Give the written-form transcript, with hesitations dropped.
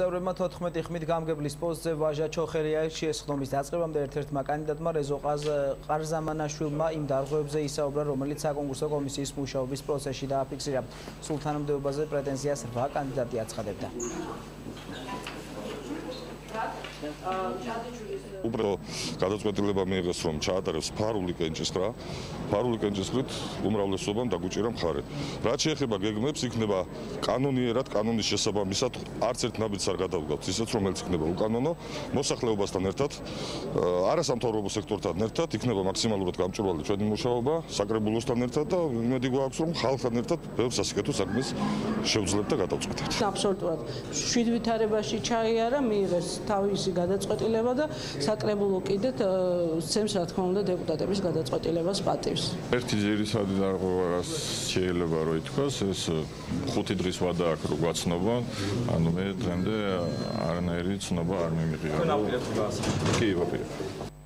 წევრებმა 14 ხმით გამგებლის პოსტზე ვაჟა ჩოხელია შეესხდომის დაწყებამდე ერთ-ერთმა კანდიდატმა რეზო ყარზამანაშვილმა იმ დარღვევებზე ისაუბრა, რომელიც საკონკურსო კომისიის მუშაობის პროცესში დააფიქსირა. სულ თანამდებობაზე პრეტენზიას 8 კანდიდატი აცხადებდა. უბრალოდ გადაწყვეტილება მიიღეს, რომ ჩაატარებს ფარული კენჭისყრა, ფარული კენჭისყრით უმრავლესობამ დაგუჭირა მხარე. რაც შეეხება გეგმებს, იქნება კანონიერად, კანონის შესაბამისად, არც ერთ ნაბიჯს არ გადავდგავთ, ისეც რომელიც იქნება უკანონო, მოსახლეობასთან ერთად, არასამთავრობო სექტორთან ერთად, იქნება მაქსიმალურად გამჭვირვალე ჩვენი მუშაობა, საკრებულოსთან ერთად და იმედი გვაქვს, რომ ხალხთან ერთად ბევრ სასიკეთო საქმეს შევძლებთ და გადავწყვეტებთ. აბსოლუტურად 7 ვითარებაში ჩაიარა, მიიღეს თავისი გადაწყვეტილება და საკრებულო კიდეთ სცემს რა თქმა უნდა დეპუტატების გადაწყვეტილებას პატივს. ერთი ძირითადი დარღვევა რაც შეიძლება რომ ითქვას, ეს 5 დღის ვადა აქვს რომ გვაცნობა, ანუ მე დღემდე არანაირი ცნობა არ მიმიღია. კი, ვაპირებ.